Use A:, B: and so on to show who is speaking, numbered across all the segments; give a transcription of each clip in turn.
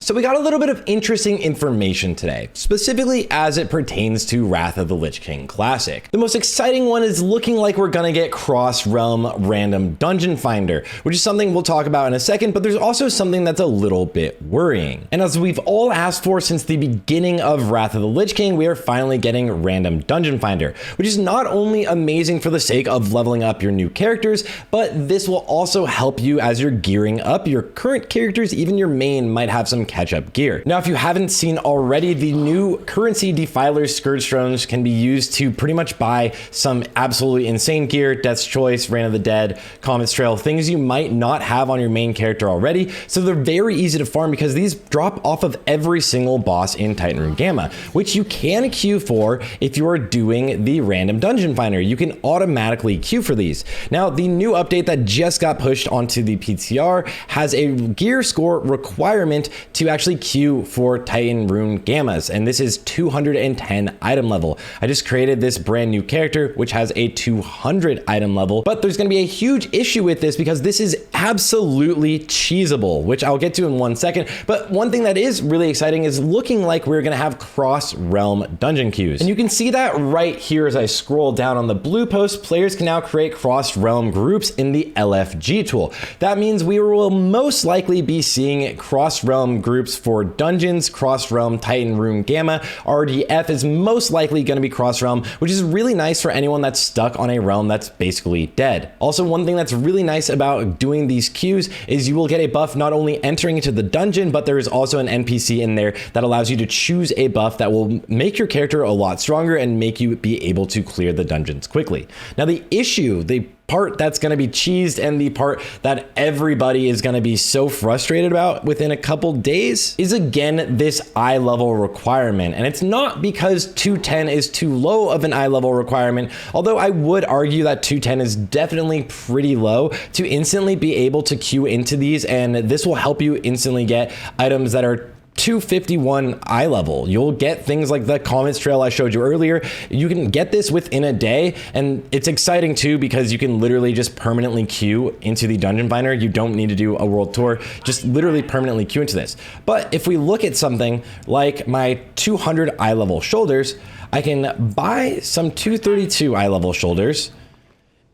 A: So we got a little bit of interesting information today, specifically as it pertains to Wrath of the Lich King Classic. The most exciting one is looking like we're gonna get cross-realm random dungeon finder, which is something we'll talk about in a second, but there's also something that's a little bit worrying. And as we've all asked for since the beginning of Wrath of the Lich King, we are finally getting random dungeon finder, which is not only amazing for the sake of leveling up your new characters, but this will also help you as you're gearing up your current characters. Even your main might have some catch-up gear. Now, if you haven't seen already, the new currency defilers Scourge Stones can be used to pretty much buy some absolutely insane gear, Death's Choice, Reign of the Dead, Comet's Trail, things you might not have on your main character already. So they're very easy to farm because these drop off of every single boss in Titan Rune Gamma, which you can queue for if you are doing the random dungeon finder. You can automatically queue for these. Now, the new update that just got pushed onto the PTR has a gear score requirement to actually queue for Titan Rune Gammas, and this is 210 item level. I just created this brand new character which has a 200 item level, but there's going to be a huge issue with this because this is absolutely cheesable, which I'll get to in 1 second. But one thing that is really exciting is looking like we're going to have cross-realm dungeon queues, and you can see that right here as I scroll down on the blue post. Players can now create cross-realm groups in the LFG tool. That means we will most likely be seeing cross-realm groups for dungeons, cross-realm Titan Rune Gamma. RDF is most likely going to be cross-realm, which is really nice for anyone that's stuck on a realm that's basically dead. Also, one thing that's really nice about doing these queues is you will get a buff not only entering into the dungeon, but there is also an NPC in there that allows you to choose a buff that will make your character a lot stronger and make you be able to clear the dungeons quickly. Now, the part that's going to be cheesed and the part that everybody is going to be so frustrated about within a couple days is again this eye level requirement. And it's not because 210 is too low of an eye level requirement, although I would argue that 210 is definitely pretty low to instantly be able to queue into these, and this will help you instantly get items that are 251 eye level. You'll get things like the Comet's Trail I showed you earlier. You can get this within a day, and it's exciting too because you can literally just permanently queue into the dungeon finder. You don't need to do a world tour, just literally permanently queue into this. But if we look at something like my 200 eye level shoulders, I can buy some 232 eye level shoulders,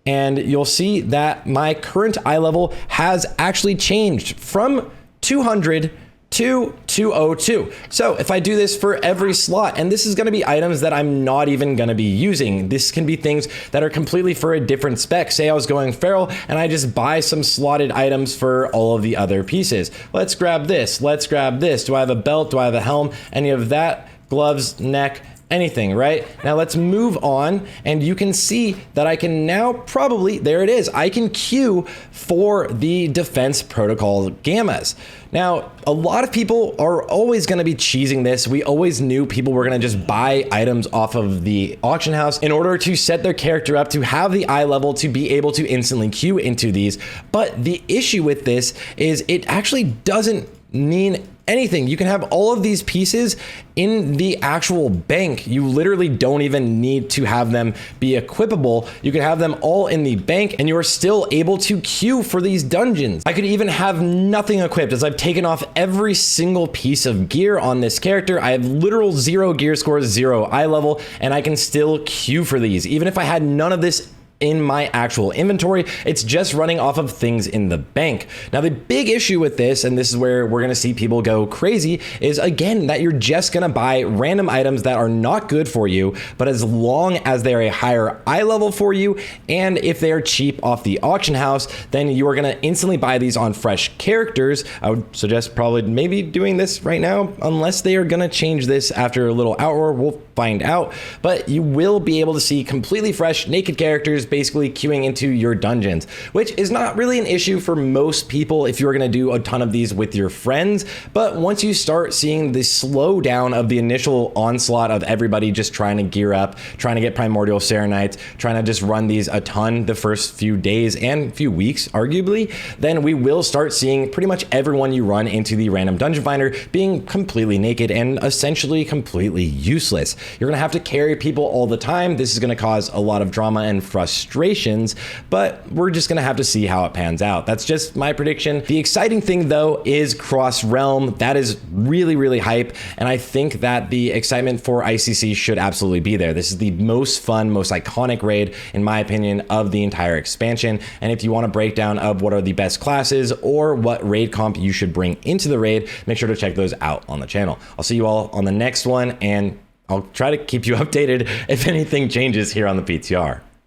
A: and you'll see that my current eye level has actually changed from 200 to 202. So if I do this for every slot, and this is going to be items that I'm not even going to be using. This can be things that are completely for a different spec. Say I was going feral and I just buy some slotted items for all of the other pieces. Let's grab this. Let's grab this. Do I have a belt? Do I have a helm? Any of that? Gloves, neck, anything, right? Now let's move on, and you can see that I can now probably, there it is, I can queue for the defense protocol gammas. Now, a lot of people are always going to be cheesing this. We always knew people were going to just buy items off of the auction house in order to set their character up to have the eye level to be able to instantly queue into these. But the issue with this is it actually doesn't mean anything. You can have all of these pieces in the actual bank. You literally don't even need to have them be equipable. You can have them all in the bank and you're still able to queue for these dungeons. I could even have nothing equipped as I've taken off every single piece of gear on this character. I have literal 0 gear scores, 0 eye level, and I can still queue for these. Even if I had none of this in my actual inventory, it's just running off of things in the bank. Now, the big issue with this, and this is where we're gonna see people go crazy, is again that you're just gonna buy random items that are not good for you, but as long as they're a higher eye level for you, and if they are cheap off the auction house, then you are gonna instantly buy these on fresh characters. I would suggest probably maybe doing this right now, unless they are gonna change this after a little outroar. We'll find out, but you will be able to see completely fresh naked characters basically queuing into your dungeons, which is not really an issue for most people if you're going to do a ton of these with your friends. But once you start seeing the slowdown of the initial onslaught of everybody just trying to gear up, trying to get primordial Serenites, trying to just run these a ton the first few days and few weeks arguably, then we will start seeing pretty much everyone you run into the random dungeon finder being completely naked and essentially completely useless. You're going to have to carry people all the time. This is going to cause a lot of drama and frustration frustrations, but we're just gonna have to see how it pans out. That's just my prediction. The exciting thing though is cross realm. That is really, really hype. And I think that the excitement for ICC should absolutely be there. This is the most fun, most iconic raid, in my opinion, of the entire expansion. And if you want a breakdown of what are the best classes or what raid comp you should bring into the raid, make sure to check those out on the channel. I'll see you all on the next one, and I'll try to keep you updated if anything changes here on the PTR.